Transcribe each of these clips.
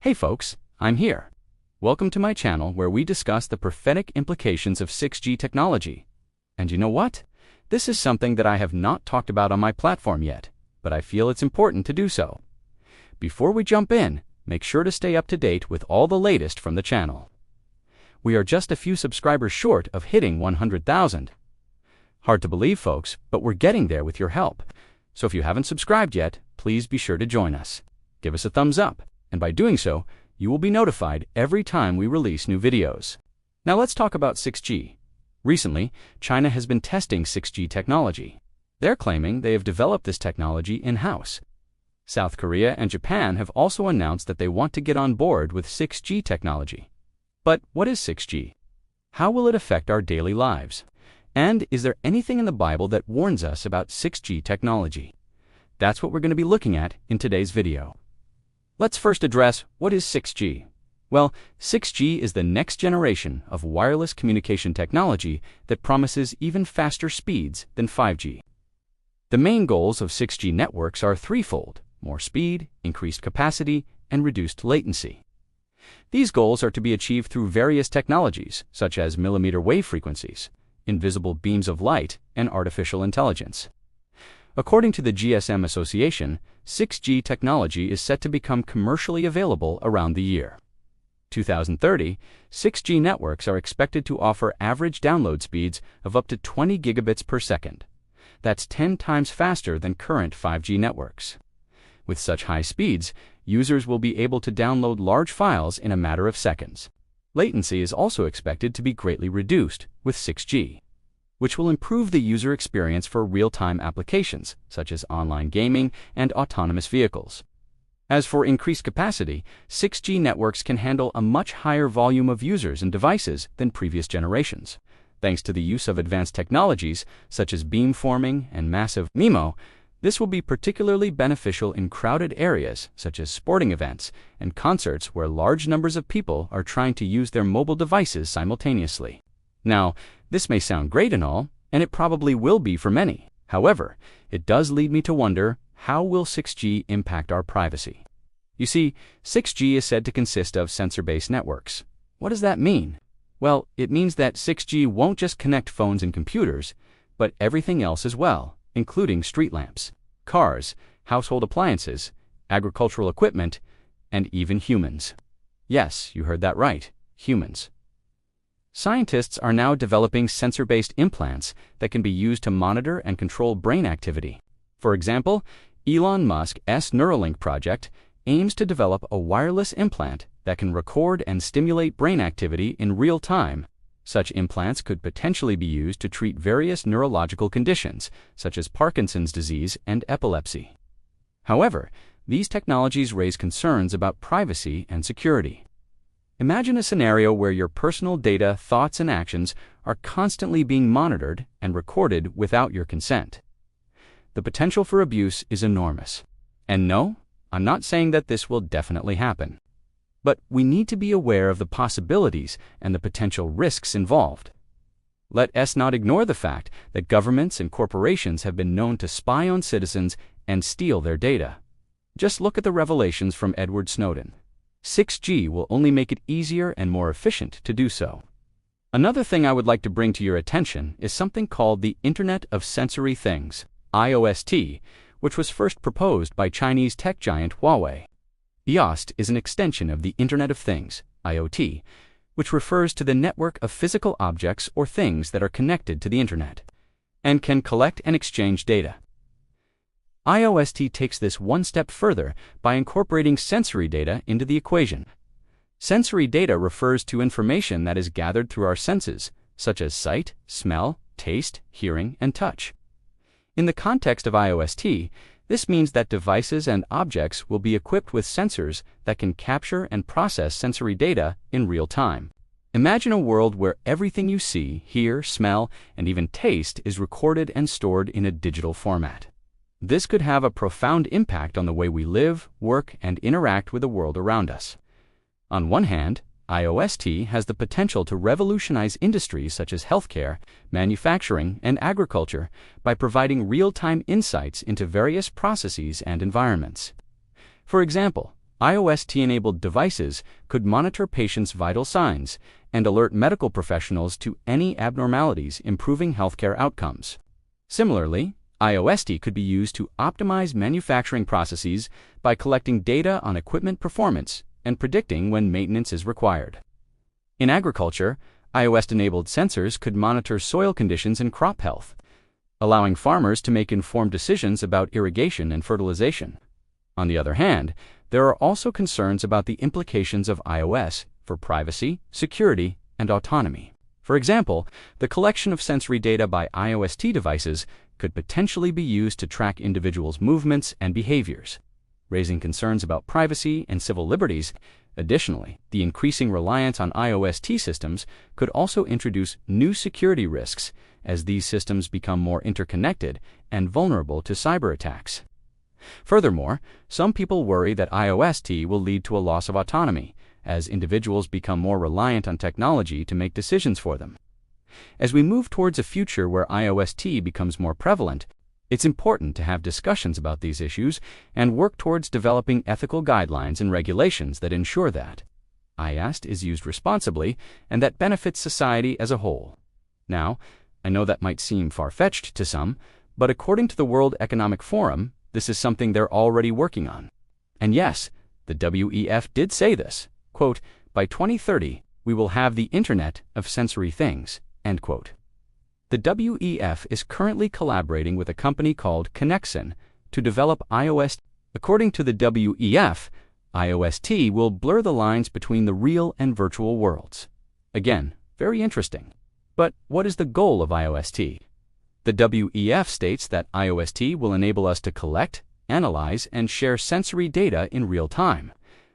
Hey folks, I'm here. Welcome to my channel where we discuss the prophetic implications of 6G technology. And you know what? This is something that I have not talked about on my platform yet, but I feel it's important to do so. Before we jump in, make sure to stay up to date with all the latest from the channel. We are just a few subscribers short of hitting 100,000. Hard to believe, folks, but we're getting there with your help. So if you haven't subscribed yet, please be sure to join us. Give us a thumbs up, and by doing so, you will be notified every time we release new videos. Now let's talk about 6G. Recently, China has been testing 6G technology. They're claiming they have developed this technology in-house. South Korea and Japan have also announced that they want to get on board with 6G technology. But what is 6G? How will it affect our daily lives? And is there anything in the Bible that warns us about 6G technology? That's what we're going to be looking at in today's video. Let's first address what is 6G. Well, 6G is the next generation of wireless communication technology that promises even faster speeds than 5G. The main goals of 6G networks are threefold: more speed, increased capacity, and reduced latency. These goals are to be achieved through various technologies, such as millimeter wave frequencies, invisible beams of light, and artificial intelligence. According to the GSM Association, 6G technology is set to become commercially available around the year 2030. 6G networks are expected to offer average download speeds of up to 20 gigabits per second. That's 10 times faster than current 5G networks. With such high speeds, users will be able to download large files in a matter of seconds. Latency is also expected to be greatly reduced with 6G, which will improve the user experience for real-time applications, such as online gaming and autonomous vehicles. As for increased capacity, 6G networks can handle a much higher volume of users and devices than previous generations. Thanks to the use of advanced technologies, such as beamforming and massive MIMO, this will be particularly beneficial in crowded areas, such as sporting events and concerts where large numbers of people are trying to use their mobile devices simultaneously. Now, this may sound great and all, and it probably will be for many. However, it does lead me to wonder, how will 6G impact our privacy? You see, 6G is said to consist of sensor-based networks. What does that mean? Well, it means that 6G won't just connect phones and computers, but everything else as well, including street lamps, cars, household appliances, agricultural equipment, and even humans. Yes, you heard that right, humans. Scientists are now developing sensor-based implants that can be used to monitor and control brain activity. For example, Elon Musk's Neuralink project aims to develop a wireless implant that can record and stimulate brain activity in real time. Such implants could potentially be used to treat various neurological conditions, such as Parkinson's disease and epilepsy. However, these technologies raise concerns about privacy and security. Imagine a scenario where your personal data, thoughts, and actions are constantly being monitored and recorded without your consent. The potential for abuse is enormous. And no, I'm not saying that this will definitely happen. But we need to be aware of the possibilities and the potential risks involved. Let us not ignore the fact that governments and corporations have been known to spy on citizens and steal their data. Just look at the revelations from Edward Snowden. 6G will only make it easier and more efficient to do so. Another thing I would like to bring to your attention is something called the Internet of Sensory Things, IoT, which was first proposed by Chinese tech giant Huawei. IoT is an extension of the Internet of Things, IoT, which refers to the network of physical objects or things that are connected to the Internet and can collect and exchange data. IoT takes this one step further by incorporating sensory data into the equation. Sensory data refers to information that is gathered through our senses, such as sight, smell, taste, hearing, and touch. In the context of IoT, this means that devices and objects will be equipped with sensors that can capture and process sensory data in real time. Imagine a world where everything you see, hear, smell, and even taste is recorded and stored in a digital format. This could have a profound impact on the way we live, work, and interact with the world around us. On one hand, IoT has the potential to revolutionize industries such as healthcare, manufacturing, and agriculture by providing real-time insights into various processes and environments. For example, IOST-enabled devices could monitor patients' vital signs and alert medical professionals to any abnormalities, improving healthcare outcomes. Similarly, IOST could be used to optimize manufacturing processes by collecting data on equipment performance and predicting when maintenance is required. In agriculture, IOST-enabled sensors could monitor soil conditions and crop health, allowing farmers to make informed decisions about irrigation and fertilization. On the other hand, there are also concerns about the implications of iOS for privacy, security, and autonomy. For example, the collection of sensory data by IOST devices could potentially be used to track individuals' movements and behaviors, raising concerns about privacy and civil liberties. Additionally, the increasing reliance on IOST systems could also introduce new security risks as these systems become more interconnected and vulnerable to cyber attacks. Furthermore, some people worry that IOST will lead to a loss of autonomy as individuals become more reliant on technology to make decisions for them. As we move towards a future where IOST becomes more prevalent, it's important to have discussions about these issues and work towards developing ethical guidelines and regulations that ensure that IOST is used responsibly and that benefits society as a whole. Now, I know that might seem far-fetched to some, but according to the World Economic Forum, this is something they're already working on. And yes, the WEF did say this, quote, "By 2030, we will have the Internet of Sensory Things," end quote. The WEF is currently collaborating with a company called Connexon to develop IOST. According to the WEF, IOST will blur the lines between the real and virtual worlds. Again, very interesting. But what is the goal of IOST? The WEF states that IOST will enable us to collect, analyze, and share sensory data in real time,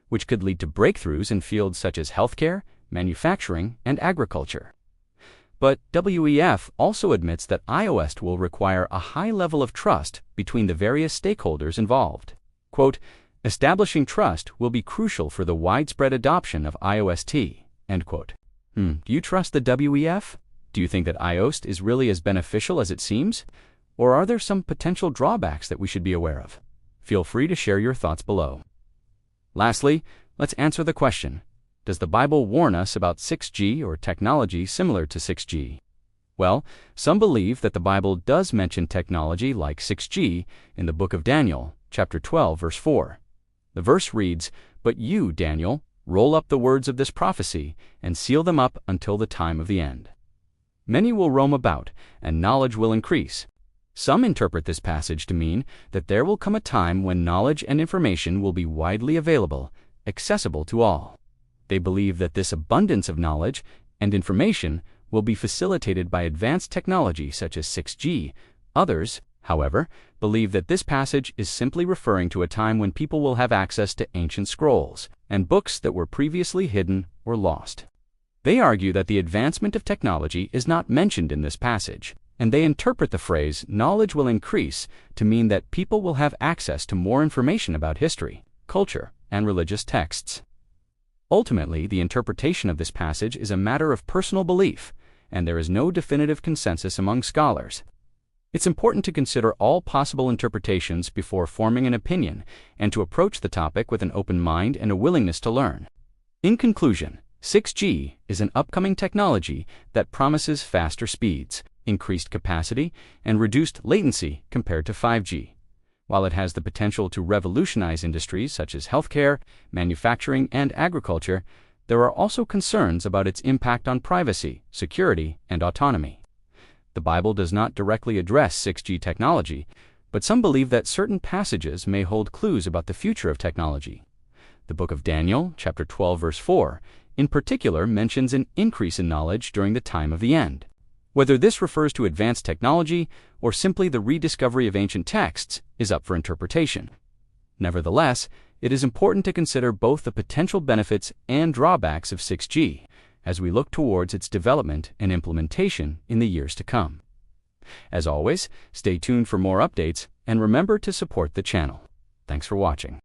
which could lead to breakthroughs in fields such as healthcare, manufacturing, and agriculture. But WEF also admits that IOST will require a high level of trust between the various stakeholders involved. Quote, "Establishing trust will be crucial for the widespread adoption of IOST," end quote. Do you trust the WEF? Do you think that IOST is really as beneficial as it seems? Or are there some potential drawbacks that we should be aware of? Feel free to share your thoughts below. Lastly, let's answer the question, does the Bible warn us about 6G or technology similar to 6G? Well, some believe that the Bible does mention technology like 6G in the book of Daniel, chapter 12, verse 4. The verse reads, "But you, Daniel, roll up the words of this prophecy and seal them up until the time of the end. Many will roam about, and knowledge will increase." Some interpret this passage to mean that there will come a time when knowledge and information will be widely available, accessible to all. They believe that this abundance of knowledge and information will be facilitated by advanced technology such as 6G. Others, however, believe that this passage is simply referring to a time when people will have access to ancient scrolls and books that were previously hidden or lost. They argue that the advancement of technology is not mentioned in this passage, and they interpret the phrase "knowledge will increase" to mean that people will have access to more information about history, culture, and religious texts. Ultimately, the interpretation of this passage is a matter of personal belief, and there is no definitive consensus among scholars. It's important to consider all possible interpretations before forming an opinion and to approach the topic with an open mind and a willingness to learn. In conclusion, 6G is an upcoming technology that promises faster speeds, increased capacity, and reduced latency compared to 5G. While it has the potential to revolutionize industries such as healthcare, manufacturing, and agriculture, there are also concerns about its impact on privacy, security, and autonomy. The Bible does not directly address 6G technology, but some believe that certain passages may hold clues about the future of technology. The book of Daniel, chapter 12, verse 4, in particular mentions an increase in knowledge during the time of the end. Whether this refers to advanced technology or simply the rediscovery of ancient texts is up for interpretation. Nevertheless, it is important to consider both the potential benefits and drawbacks of 6G as we look towards its development and implementation in the years to come. As always, stay tuned for more updates and remember to support the channel. Thanks for watching.